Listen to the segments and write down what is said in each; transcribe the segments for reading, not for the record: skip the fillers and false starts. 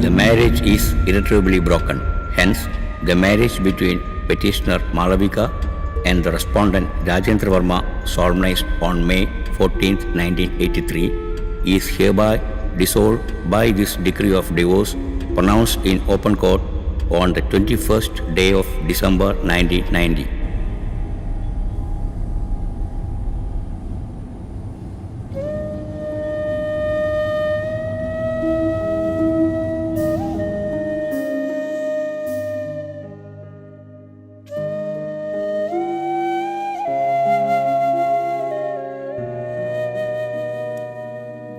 the marriage is irretrievably broken. Hence, the marriage between petitioner Malavika and the respondent Rajendra Verma, solemnized on May 14, 1983, is hereby dissolved by this decree of divorce pronounced in open court on the 21st day of December 1990.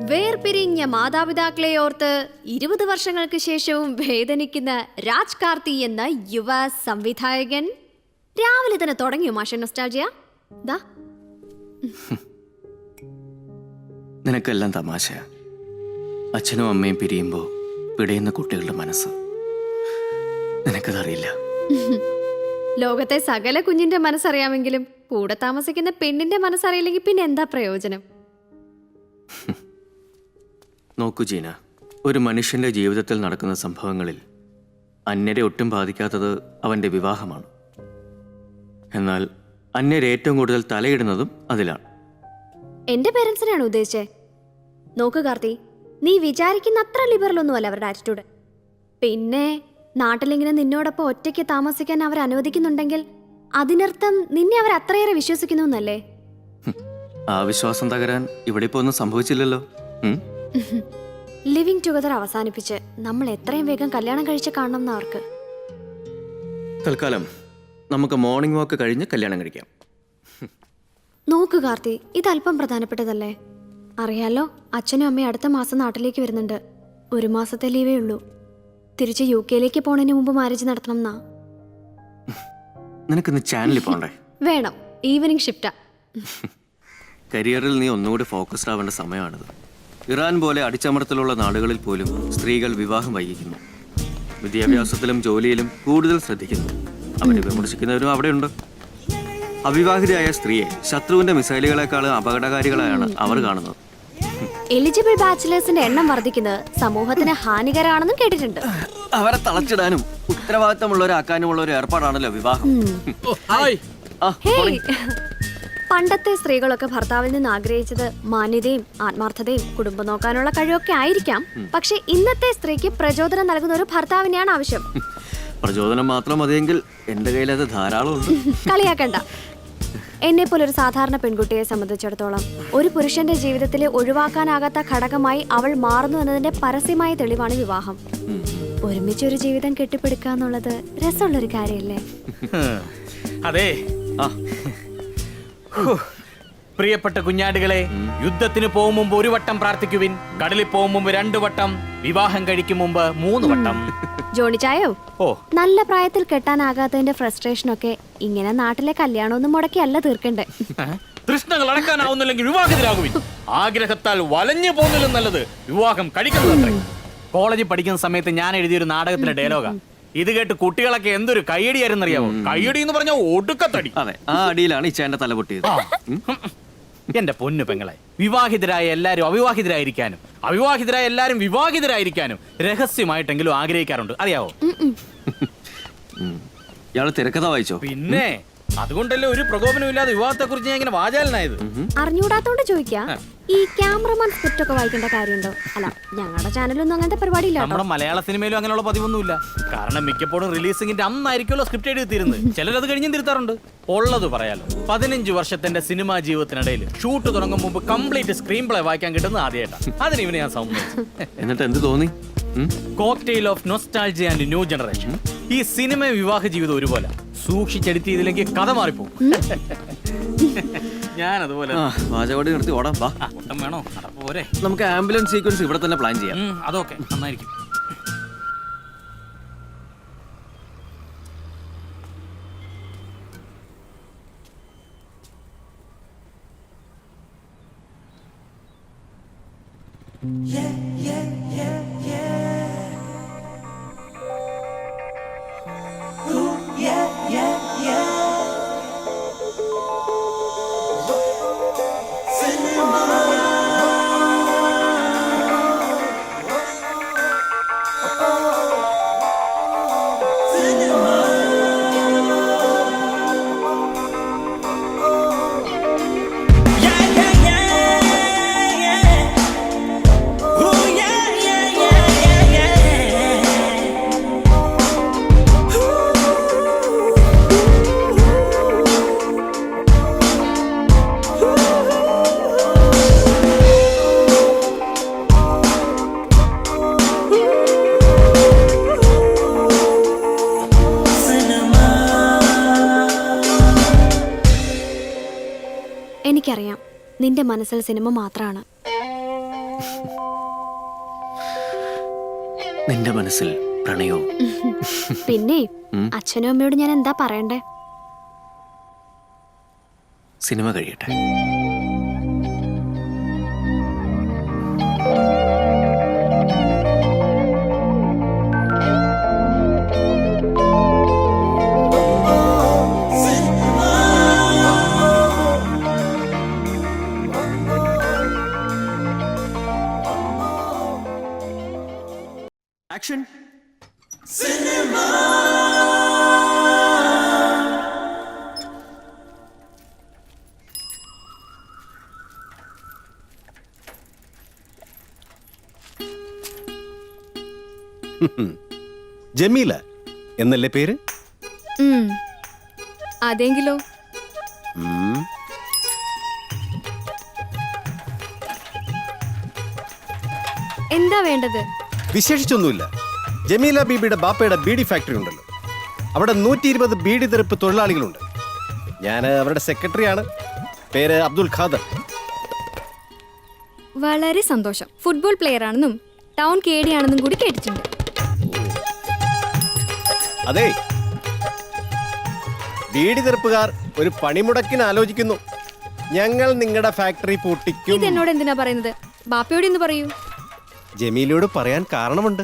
വേർപിരിഞ്ഞ മാതാപിതാക്കളെ ഓർത്ത് 20 വർഷങ്ങൾക്ക് ശേഷവും വേദനിക്കുന്ന രാജ് കാർത്തി എന്ന യുവ സംവിധായകൻ രാവിലെ തന്നെ തുടങ്ങിയോ മാഷ നൊസ്റ്റാൾജിയ? ദാ നിനക്കെല്ലാം തമാശ. അച്ഛനും അമ്മയും പിരിയുമ്പോൾ പിടയുന്ന കുട്ടികളുടെ മനസ്സ് നിനക്കതറിയില്ല. ലോകത്തെ സകല കുഞ്ഞിന്റെ മനസ്സറിയാമെങ്കിലും കൂടെ താമസിക്കുന്ന പെണ്ണിന്റെ മനസ്സറിയില്ലെങ്കിൽ പിന്നെ എന്താ പ്രയോജനം? നോക്കൂ ജീന, ഒരു മനുഷ്യന്റെ ജീവിതത്തിൽ നടക്കുന്ന സംഭവങ്ങളിൽ അന്യരെ ഒട്ടും ബാധിക്കാത്തത് അവന്റെ വിവാഹമാണ്. എന്നാൽ അന്യരെ ഏറ്റവും കൂടുതൽ തലയിടുന്നതും അതിലാണ്. എന്റെ പേരൻസിനാണ് ഉദ്ദേശിച്ചേ. നോക്ക് കാർത്തി, നീ വിചാരിക്കുന്ന അത്ര ലിബറൽ ഒന്നുമല്ല അവരുടെ ആറ്റിറ്റ്യൂഡ്. പിന്നെ നാട്ടിലിങ്ങനെ നിന്നോടൊപ്പം ഒറ്റയ്ക്ക് താമസിക്കാൻ അവർ അനുവദിക്കുന്നുണ്ടെങ്കിൽ അതിനർത്ഥം നിന്നെ അവർ അത്രയേറെ വിശ്വസിക്കുന്നു എന്നല്ലേ? ആ വിശ്വാസം തകരാൻ ഇവിടെ ഇപ്പോൾ ഒന്നും സംഭവിച്ചില്ലല്ലോ. ലിവിങ് ടുഗദർ അവസാനിപ്പിച്ച് നമ്മൾ എത്രയും വേഗം കല്യാണം കഴിച്ച് കാണണം എന്ന് അവർക്ക്. തൽക്കാലം നമുക്ക് മോർണിംഗ് വാക്ക് കഴിഞ്ഞ് കല്യാണം കഴിക്കാം. നോക്ക് കാർത്തി, ഇത് അല്പം പ്രധാനപ്പെട്ടതല്ലേ? അറിയാലോ, അച്ഛനും അമ്മയും അടുത്ത മാസം നാട്ടിലേക്ക് വരുന്നുണ്ട്. 1 മാസത്തെ ലീവേ ഉള്ളൂ. തിരിച്ച് UK പോണതിന് മുമ്പ് മാരേജ് നടത്തണം എന്നാ. നിനക്കിന്ന് ചാനലിൽ പോണ്ടേ? വേണം, ഈവനിങ് ഷിഫ്റ്റാ. കരിയറിൽ നീ ഒന്നുകൂടി ഫോക്കസ്ഡ് ആവേണ്ട സമയമാണിത്. ഇറാൻ പോലെ അടിച്ചമർത്തലുള്ള നാടുകളിൽ പോലും സ്ത്രീകൾ വിവാഹം വൈകിക്കുന്നു. വിദ്യാഭ്യാസത്തിലും ജോലിയിലും കൂടുതൽ ശ്രദ്ധിക്കുന്നു. അവരെ വിമർശിക്കുന്നവരും അവിടെയുണ്ട്. അവിവാഹിതയായ സ്ത്രീയെ ശത്രുവിന്റെ മിസൈലുകളെക്കാളും അപകടകാരികളായാണ് അവർ കാണുന്നത്. എലിജിബിൾ ബാച്ചിലേഴ്സിന്റെ എണ്ണം വർദ്ധിക്കുന്നത് സമൂഹത്തിന് ഹാനികരമാണെന്നും കേട്ടിട്ടുണ്ട്. അവരെ തളച്ചിടാനും ഉത്തരവാദിത്തമുള്ളവരാക്കാനുമുള്ള ഒരു ഏർപ്പാടാണല്ലോ വിവാഹം. പണ്ടത്തെ സ്ത്രീകളൊക്കെ ഭർത്താവിൽ നിന്ന് ആഗ്രഹിച്ചത് മാന്യതയും ആത്മാർത്ഥതയും കുടുംബം നോക്കാനുള്ള കഴിവൊക്കെ ആയിരിക്കാം. പക്ഷെ ഇന്നത്തെ സ്ത്രീക്ക് പ്രചോദനം നൽകുന്ന ഒരു ഭർത്താവിനെയാണ് ആവശ്യം. പ്രചോദനം മാത്രം മതിയെങ്കിൽ എന്റെ കയ്യിൽ അത് ധാരാളം ഉണ്ട്. കളിയാക്കണ്ട. എന്നെ പോലൊരു സാധാരണ പെൺകുട്ടിയെ സംബന്ധിച്ചിടത്തോളം ഒരു പുരുഷന്റെ ജീവിതത്തിലെ ഒഴിവാക്കാനാകാത്ത ഘടകമായി അവൾ മാറുന്നു എന്നതിന്റെ പരസ്യമായ തെളിവാണ് വിവാഹം. ഒരുമിച്ചൊരു ജീവിതം കെട്ടിപ്പടുക്കുക എന്നുള്ളത് രസമുള്ളൊരു കാര്യമല്ലേ? അതെ. പ്രിയപ്പെട്ട കുഞ്ഞാടുകളെ, യുദ്ധത്തിന് പോകും മുമ്പ് 1 വട്ടം പ്രാർത്ഥിക്കുവിൻ, കടലിൽ പോകും മുമ്പ് 2 വട്ടം, വിവാഹം കഴിക്കും മുമ്പ് 3 വട്ടം. ജോണിച്ചായോ, നല്ല പ്രായത്തിൽ കെട്ടാനാകാത്തതിന്റെ ഫ്രസ്ട്രേഷൻ ഒക്കെ ഇങ്ങനെ നാട്ടിലെ കല്യാണമൊന്നും മുടക്കിയല്ല തീർക്കണ്ടേ. തൃഷ്ണകൾ അടക്കാനാവുന്നില്ലെങ്കിൽ വിവാഹിതരാകുവിൻ. ആഗ്രഹത്താൽ വലഞ്ഞു പോകുന്നതിലും നല്ലത് വിവാഹം കഴിക്കുന്നതത്രേ. കോളേജിൽ പഠിക്കുന്ന സമയത്ത് ഞാൻ എഴുതിയൊരു നാടകത്തിലെ ഡയലോഗാ. ഇത് കേട്ട് കുട്ടികളൊക്കെ എന്തൊരു കയ്യടിയായിരുന്നു അറിയാമോ? കയ്യടി എന്ന് പറഞ്ഞ ഒടുക്കത്തടി. അതെ, ആ അടിയിലാണ് ഇച്ചേന്റെ തല പൊട്ടിയത്. എന്റെ പൊന്നു പെങ്ങളെ, വിവാഹിതരായ എല്ലാരും അവിവാഹിതരായിരിക്കാനും അവിവാഹിതരായ എല്ലാരും വിവാഹിതരായിരിക്കാനും രഹസ്യമായിട്ടെങ്കിലും ആഗ്രഹിക്കാറുണ്ട്, അറിയാവോ? ഇയാള് തിരക്കഥ വായിച്ചോ? പിന്നെ അതുകൊണ്ടല്ലേ ഒരു പ്രകോപനമില്ലാതെ വിവാഹത്തെ കുറിച്ച് ഞാൻ ഇങ്ങനെ വാചാലനായത്. അറിഞ്ഞൂടാത്തോണ്ട് ചോദിക്കാ, ഈ ക്യാമറമാൻ സ്ക്രിപ്റ്റ് ഒക്കെ വായിക്കേണ്ട കാര്യമുണ്ടോ? അല്ല, ഞങ്ങളുടെ ചാനലൊന്നും അങ്ങനത്തെ പരിപാടി ഇല്ല. നമ്മുടെ മലയാള സിനിമയിലും അങ്ങനെയുള്ള പതിവൊന്നുമില്ല. കാരണം മിക്കപ്പോഴും റിലീസിംഗിന്റെ അന്നായിരിക്കുമല്ലോ സ്ക്രിപ്റ്റ് എഴുതി തീരുന്നത്. ചിലരത് കഴിഞ്ഞും തിരുത്താറുണ്ട്. ഉള്ളത് പറയാലോ, 15 വർഷത്തിന്റെ സിനിമാ ജീവിതത്തിനിടയിൽ ഷൂട്ട് തുടങ്ങും മുമ്പ് കംപ്ലീറ്റ് സ്ക്രീൻ പ്ലേ വായിക്കാൻ കിട്ടുന്നത് ആദ്യമായിട്ടാണ്. അതിന് ഇവന് ഞാൻ സമ്മതിച്ചു. എന്നിട്ട് എന്ത് തോന്നി? Cocktail of nostalgia and new generation. ഈ സിനിമ വിവാഹ ജീവിതം ഒരുപോലെ സൂക്ഷിച്ചെടുത്ത് ചെയ്തില്ലെങ്കിൽ കഥ മാറിപ്പോകും. ഞാൻ അതുപോലെ വാചകോടി നിർത്തി ഓടാം. വാ, വേണോ? പോരെ, നമുക്ക് ആംബുലൻസ് സീക്വൻസ് ഇവിടെ തന്നെ പ്ലാൻ ചെയ്യാം. അതൊക്കെ നന്നായിരിക്കും. നിന്റെ മനസ്സിൽ സിനിമ മാത്രമാണ്. നിന്റെ മനസ്സിൽ പ്രണയവും. പിന്നെ അച്ഛനും അമ്മയോട് ഞാൻ എന്താ പറയണ്ടേ? സിനിമ കഴിയട്ടെ. ആക്ഷൻ. ജമീല എന്നല്ലേ പേര്? അതെങ്കിലോ? എന്താ വേണ്ടത്? വിശേഷിച്ചൊന്നുമില്ല. ജമീല ബീബിയുടെ ബാപ്പയുടെ ബീഡി ഫാക്ടറി ഉണ്ടല്ലോ, അവിടെ 120 ബീഡി തെറുപ്പ് തൊഴിലാളികളുണ്ട്. ഞാൻ അവരുടെ സെക്രട്ടറിയാണ്. പേര് അബ്ദുൽ ഖാദർ. വളരെ സന്തോഷം. ഫുട്ബോൾ പ്ലെയർ ആണെന്നും ടൗൺ കേഡി ആണെന്നും കൂടി കേട്ടിട്ടുണ്ട്. അതെ, ബീഡി തെറുപ്പുകാർ ഒരു പണിമുടക്കിന് ആലോചിക്കുന്നു. ഞങ്ങൾ നിങ്ങളുടെ ഫാക്ടറി പൂട്ടിക്കും. ഇതെന്നോട് എന്തിനാ പറയുന്നത്? ബാപ്പയോട് ഇന്ന് പറയൂ. ജമീലയോട് പറയാൻ കാരണമുണ്ട്.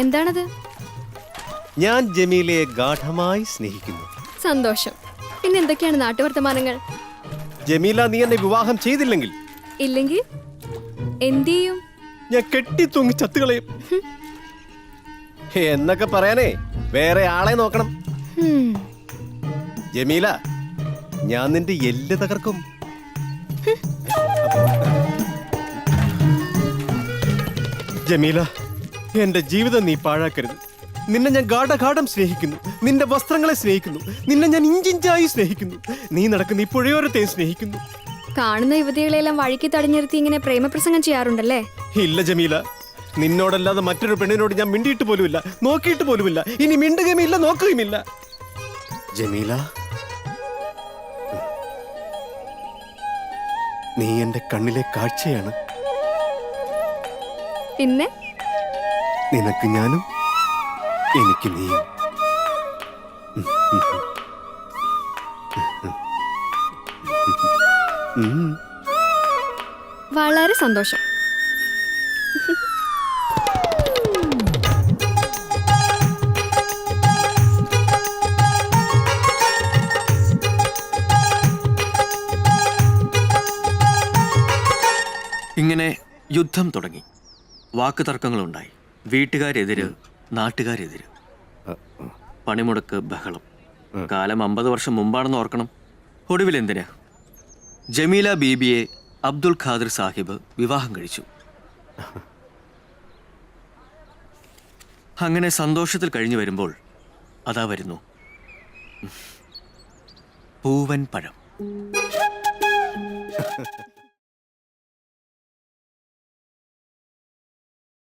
എന്താണത്? ഞാൻ ജമീലയെ ഗാഠമായി സ്നേഹിക്കുന്നു. സന്തോഷം. പിന്നെ എന്തൊക്കെയാണ് നാട്ടുവർത്തമാനങ്ങൾ? ജമീല, നീ എന്നെ വിവാഹം ചെയ്തില്ലെങ്കിൽ ഇല്ലെങ്കിൽ എന്ത് ചെയ്യും? ഞാൻ കെട്ടി തൂങ്ങി ചത്തുകളയും എന്നൊക്കെ പറയാനേ വേറെ ആളെ നോക്കണം. ജമീല, ഞാൻ നിന്റെ എല്ല് തകർക്കും. ജമീല, എന്റെ ജീവിതം നീ പാഴാക്കരുത്. നിന്നെ ഞാൻ ഗാഠഗാഠം സ്നേഹിക്കുന്നു. നിന്റെ വസ്ത്രങ്ങളെ സ്നേഹിക്കുന്നു. നിന്നെ ഞാൻ ഇഞ്ചിഞ്ചായി സ്നേഹിക്കുന്നു. നീ നടക്കുന്ന ഈ പുഴയോരത്തെ സ്നേഹിക്കുന്നു. കാണുന്ന യുവതികളെല്ലാം വഴിക്ക് തടഞ്ഞിരുത്തി ഇങ്ങനെ പ്രേമപ്രസംഗം ചെയ്യാറുണ്ടല്ലേ? ഇല്ല ജമീല, നിന്നോടല്ലാതെ മറ്റൊരു പെണ്ണിനോട് ഞാൻ മിണ്ടിയിട്ട് പോലുമില്ല, നോക്കിയിട്ട് പോലുമില്ല. ഇനി മിണ്ടുകയുമില്ല, നോക്കുകയുമില്ല. ജമീല, നീ എന്റെ കണ്ണിലെ കാഴ്ചയാണ്. പിന്നെ നിനക്ക് ഞാനും എനിക്ക് നീയും. വളരെ സന്തോഷം. ഇങ്ങനെ യുദ്ധം തുടങ്ങി. വാക്ക് തർക്കങ്ങളുണ്ടായി. വീട്ടുകാരെതിര്, നാട്ടുകാരെതിര്, പണിമുടക്ക്, ബഹളം. കാലം 50 വർഷം മുമ്പാണെന്ന് ഓർക്കണം. ഒടുവിൽ എന്തിനാ, ജമീല ബീബിയെ അബ്ദുൽ ഖാദർ സാഹിബ് വിവാഹം കഴിച്ചു. അങ്ങനെ സന്തോഷത്തിൽ കഴിഞ്ഞു വരുമ്പോൾ അതാ വരുന്നു പൂവൻ പഴം.